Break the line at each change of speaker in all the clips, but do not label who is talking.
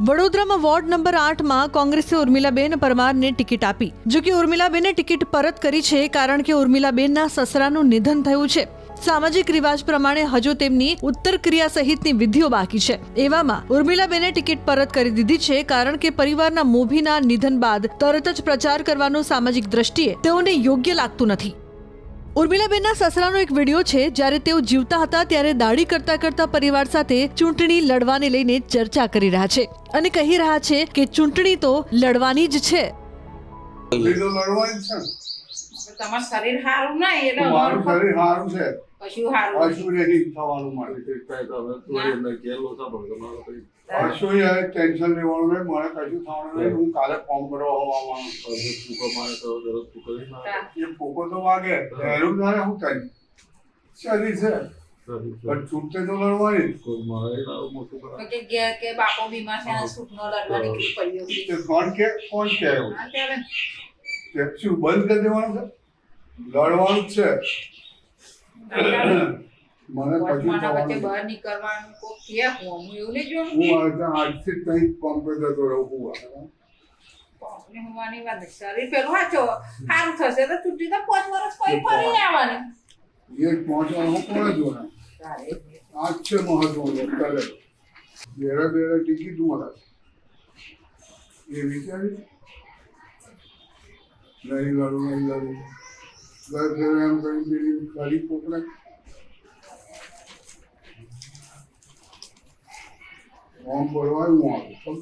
વડોદરામાં ward number 8 માં કોંગ્રેસે ઉર્મિલાબેન પરમારને ટિકિટ આપી। જો કે ઉર્મિલાબેને ટિકિટ પરત કરી છે કારણ કે ઉર્મિલાબેનના સસરાનું નિધન થયું છે। સામાજિક રિવાજ પ્રમાણે હજુ તેમની ઉત્તર ક્રિયા સહિતની વિધિઓ બાકી છે। એવામાં ઉર્મિલાબેને ટિકિટ પરત કરી દીધી છે કારણ કે પરિવારના મોભીના નિધન બાદ તરત જ પ્રચાર કરવાનું સામાજિક દ્રષ્ટિએ તેઓને યોગ્ય લાગતું નથી। ઉર્મિલાબેનના સસરાનો એક વિડીયો છે જ્યારે તેઓ જીવતા હતા ત્યારે દાઢી કરતા કરતા પરિવાર સાથે ચૂંટણી લડવાને લઈને ચર્ચા કરી રહ્યા છે અને કહી રહ્યા છે કે ચૂંટણી તો લડવાની જ છે।
તમારું શરીર સારું નહીં એટલે
મારું શરીર સારું છે,
કશું સારું
કશું નથી થવાનું મારે, કશું ટેન્શન લેવાનું નહીં, મારે કશું થવાનું નહીં। હું કાલે ફોર્મ ભરવા આવવાનું, એ ફૂકો તો વાગે એનું તારે શું થાય, શરીર છે પણ છૂટતે તો લડવાની
કે બાપો બીમાર છે છૂટનો લડવા નીકળી પડ્યો
જ। કોણ કે એવું શું બંધ કરી દેવાનું છે, લડવાનું જ છે। મને પછી
બહાર નીકળવાનું કોક કે હું એવું નહીં જોઉં
હું આજથી જ કંઈક પંપે જતો રહું।
હોવાની વાત નહીં, શરીર પેલું વાંચો સારું થશે તો ચૂંટણી તો 5 વર્ષ કોઈ ફરી આવવાની
એ પહોંચવાનું કોને જોવાનું, આ જ છે મહત્વનું। કાલે બેરે ટિકિટ મળે એ વિચારી નહીં લડું નહીં લડું દર ફેરે એમ કરી પેલી ખાલી પોકડે ફોર્મ ભરવાનું આવું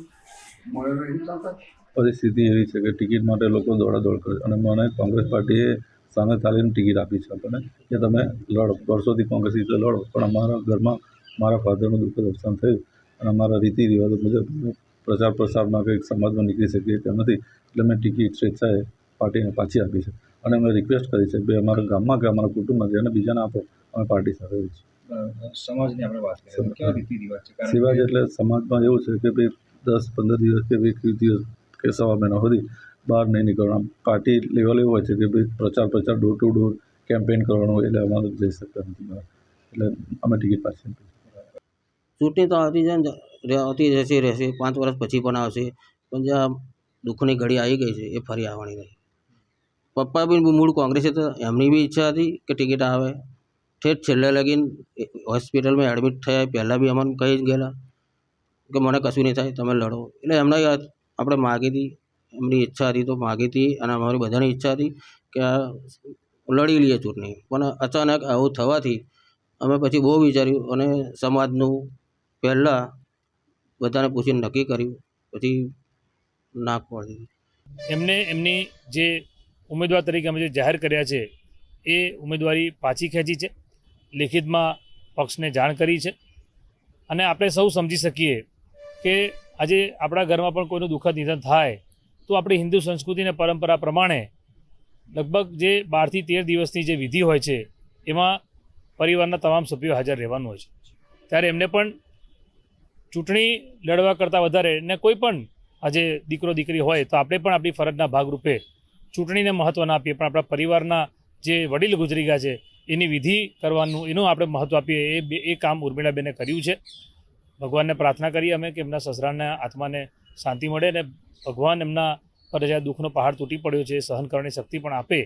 મને નહીં તાકાત।
પરિસ્થિતિ એવી છે કે ટિકિટ માટે લોકો દોડાદોડ કરે અને મને કોંગ્રેસ પાર્ટીએ સામે ચાલીને ટિકિટ આપી છે આપણને કે તમે લડો, વર્ષોથી કોંગ્રેસ રીતે લડો, પણ અમારા ઘરમાં મારા ફાધરનું દુઃખદ અવસાન થયું અને અમારા રીતિ રિવાજો મુજબ પ્રચાર પ્રસારમાં કંઈક સમાજમાં નીકળી શકીએ તેમ નથી, એટલે મેં ટિકિટ સ્વેચ્છાએ પાર્ટીને પાછી આપી છે અને મેં રિક્વેસ્ટ કરી છે કે અમારા ગામમાં કે અમારા કુટુંબમાં જેને બીજાને આપો અમે પાર્ટી સાથે રહી છીએ।
સમાજની આપણે વાત કરીએ કેવા રીતિ રિવાજ છે?
સિવાજ એટલે સમાજમાં એવું છે કે ભાઈ 10-15 દિવસ કે 20 દિવસ કે સવા મહિના સુધી બહાર નહીં નીકળવાનું। પાર્ટી લેવલ એવું હોય છે કે ભાઈ પ્રચાર ડોર ટુ ડોર કેમ્પેન કરવાનું હોય એટલે અમારે જઈ શકતા નથી બહાર, એટલે અમે ટિકિટ પાછી
ચૂંટણી તો આવતી રહેશે 5 વર્ષ પછી પણ આવશે, પણ જે દુઃખની ઘડી આવી ગઈ છે એ ફરી આવવાની નહીં। પપ્પા બી મૂળ કોંગ્રેસે તો એમની બી ઈચ્છા હતી કે ટિકિટ આવે, ઠેઠ છેલ્લે લગીને હોસ્પિટલમાં એડમિટ થયા પહેલાં બી અમને કહી જ ગયેલા કે મને કશું નહીં થાય તમે લડો, એટલે એમના આપણે માગી હતી, એમની ઈચ્છા હતી તો માગી હતી અને અમારી બધાની ઈચ્છા હતી કે લડી લઈએ ચૂંટણી, પણ અચાનક આવું થવાથી અમે પછી બહુ વિચાર્યું અને સમાજનું પહેલાં બધાને પૂછીને નક્કી કર્યું, પછી ના પડી।
એમને એમની જે ઉમેદવાર તરીકે અમે જે જાહેર કર્યા છે એ ઉમેદવારી પાછી ખેંચી છે, લેખિતમાં પક્ષને જાણ કરી છે અને આપણે સૌ સમજી શકીએ કે આજે આપણા ઘરમાં પણ કોઈનું દુઃખદ નિધન થાય તો આપણી હિન્દુ સંસ્કૃતિ અને પરંપરા પ્રમાણે લગભગ જે 12 થી 13 દિવસની જે વિધિ હોય છે એમાં પરિવારના તમામ સભ્યો હાજર રહેવાનું હોય છે, ત્યારે એમને પણ ચૂંટણી લડવા કરતાં વધારે ને કોઈ પણ આજે દીકરો દીકરી હોય તો આપણે પણ આપણી ફરજના ભાગરૂપે ચૂંટણીને મહત્ત્વ ના આપીએ, પણ આપણા પરિવારના જે વડીલ ગુજરી ગયા છે એની વિધિ કરવાનું એનું આપણે મહત્ત્વ આપીએ, એ કામ ઉર્મિલાબેને કર્યું છે। ભગવાનને પ્રાર્થના કરીએ અમે કે એમના સસરાના આત્માને શાંતિ મળે અને ભગવાન એમના પર જે દુઃખનો પહાડ તૂટી પડ્યો છે એ સહન કરવાની શક્તિ પણ આપે